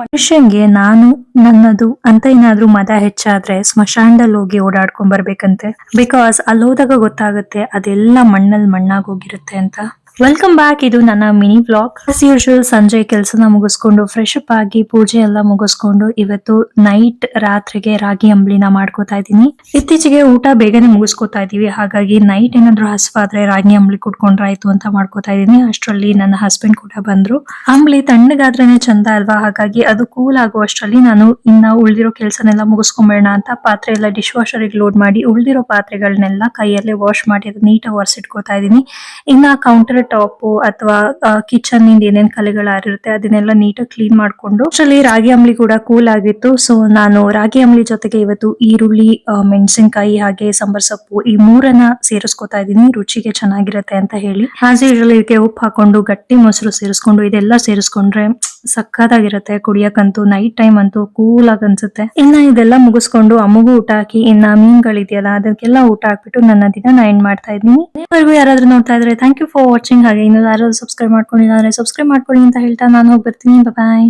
ಮನುಷ್ಯಂಗೆ ನಾನು ನನ್ನದು ಅಂತ ಏನಾದ್ರೂ ಮದ ಹೆಚ್ಚಾದ್ರೆ ಸ್ಮಶಾನದಲ್ಲಿ ಹೋಗಿ ಓಡಾಡ್ಕೊಂಡ್ ಬರ್ಬೇಕಂತೆ. ಬಿಕಾಸ್ ಅಲ್ಲಿ ಹೋದಾಗ ಗೊತ್ತಾಗುತ್ತೆ ಅದೆಲ್ಲ ಮಣ್ಣಲ್ಲಿ ಮಣ್ಣಾಗಿ ಹೋಗಿರುತ್ತೆ ಅಂತ. Welcome back. ಇದು ನನ್ನ ಮಿನಿ ವ್ಲಾಗ್. ಆಸ್ ಯೂಶುವಲ್ ಸಂಜೆ ಕೆಲಸನ ಮುಗಿಸ್ಕೊಂಡು ಫ್ರೆಶ್ ಅಪ್ ಆಗಿ ಪೂಜೆ ಎಲ್ಲ ಮುಗಿಸ್ಕೊಂಡು ಇವತ್ತು ನೈಟ್ ರಾತ್ರಿಗೆ ರಾಗಿ ಅಂಬ್ಲಿನ ಮಾಡ್ಕೋತಾ ಇದ್ದೀನಿ. ಇತ್ತೀಚೆಗೆ ಊಟ ಬೇಗನೆ ಮುಗಿಸ್ಕೋತಾ ಇದೀವಿ, ಹಾಗಾಗಿ ನೈಟ್ ಏನಾದ್ರು ಹಸ್ವಾದ್ರೆ ರಾಗಿ ಅಂಬ್ಲಿ ಕುಟ್ಕೊಂಡ್ರಾಯ್ತು ಅಂತ ಮಾಡ್ಕೋತಾ ಇದೀನಿ. ಅಷ್ಟರಲ್ಲಿ ನನ್ನ ಹಸ್ಬೆಂಡ್ ಕೂಡ ಬಂದ್ರು. ಅಂಬ್ಲಿ ತಣ್ಣಗಾದ್ರೇನೆ ಚಂದ ಅಲ್ವಾ, ಹಾಗಾಗಿ ಅದು ಕೂಲ್ ಆಗುವಷ್ಟರಲ್ಲಿ ನಾನು ಇನ್ನ ಉಳ್ದಿರೋ ಕೆಲಸನೆಲ್ಲ ಮುಗಿಸ್ಕೊಂಬೇಡ ಅಂತ ಪಾತ್ರೆ ಎಲ್ಲ ಡಿಶ್ ವಾಷರ್ ಲೋಡ್ ಮಾಡಿ ಉಳ್ದಿರೋ ಪಾತ್ರೆಗಳನ್ನೆಲ್ಲ ಕೈಯಲ್ಲೇ ವಾಶ್ ಮಾಡಿ ಅದು ನೀಟಾಗಿ ಒರೆಸಿಟ್ಕೋತಾ ಇದೀನಿ. ಇನ್ನ ಕೌಂಟರ್ ಟಾಪ್ ಅಥವಾ ಕಿಚನ್ ಇಂದ ಏನೇನ್ ಕಲೆಗಳಾರಿರುತ್ತೆ ಅದನ್ನೆಲ್ಲ ನೀಟಾಗಿ ಕ್ಲೀನ್ ಮಾಡ್ಕೊಂಡು ಅಷ್ಟರಲ್ಲಿ ರಾಗಿ ಅಂಬ್ಲಿ ಕೂಡ ಕೂಲ್ ಆಗಿತ್ತು. ಸೊ ನಾನು ರಾಗಿ ಅಂಬ್ಲಿ ಜೊತೆಗೆ ಇವತ್ತು ಈರುಳ್ಳಿ, ಮೆಣಸಿನಕಾಯಿ ಹಾಗೆ ಸಾಂಬಾರ್ ಸೊಪ್ಪು ಈ ಮೂರನ್ನ ಸೇರಿಸ್ಕೊತಾ ಇದೀನಿ ರುಚಿಗೆ ಚೆನ್ನಾಗಿರುತ್ತೆ ಅಂತ ಹೇಳಿ. ಆಸ್ ಯೂಶುವಲ್ ಇದಕ್ಕೆ ಉಪ್ಪು ಹಾಕೊಂಡು ಗಟ್ಟಿ ಮೊಸರು ಸೇರಿಸ್ಕೊಂಡು ಇದೆಲ್ಲ ಸೇರಿಸ್ಕೊಂಡ್ರೆ ಸಕ್ಕತ್ತಾಗಿರುತ್ತೆ ಕುಡಿಯಕ್ಕಂತೂ. ನೈಟ್ ಟೈಮ್ ಅಂತೂ ಕೂಲ್ ಆಗಿ ಅನ್ಸುತ್ತೆ. ಇನ್ನ ಇದೆಲ್ಲ ಮುಗಿಸ್ಕೊಂಡು ಅಮ್ಮಗೂ ಊಟ ಹಾಕಿ ಇನ್ನ ಮೀನ್ಗಳಿದೆಯಲ್ಲ ಅದಕ್ಕೆಲ್ಲ ಊಟ ಹಾಕ್ಬಿಟ್ಟು ನನ್ನ ದಿನ ಎಂಡ್ ಮಾಡ್ತಾ ಇದ್ದೀನಿ. ಇಲ್ಲಿವರೆಗೂ ಯಾರಾದ್ರೂ ನೋಡ್ತಾ ಇದ್ರೆ ಥ್ಯಾಂಕ್ ಯು ಫಾರ್ ವಾಚಿಂಗ್. ಹಾಗೆ ಇನ್ನು ಯಾರಾದ್ರೂ ಸಬ್ಸ್ಕ್ರೈಬ್ ಮಾಡ್ಕೊಂಡಿಲ್ಲ ಅಂದ್ರೆ ಸಬ್ಸ್ಕ್ರೈಬ್ ಮಾಡ್ಕೊಳ್ಳಿ ಅಂತ ಹೇಳ್ತಾ ನಾನು ಹೋಗಿ ಬರ್ತೀನಿ. ಬಾಯ್.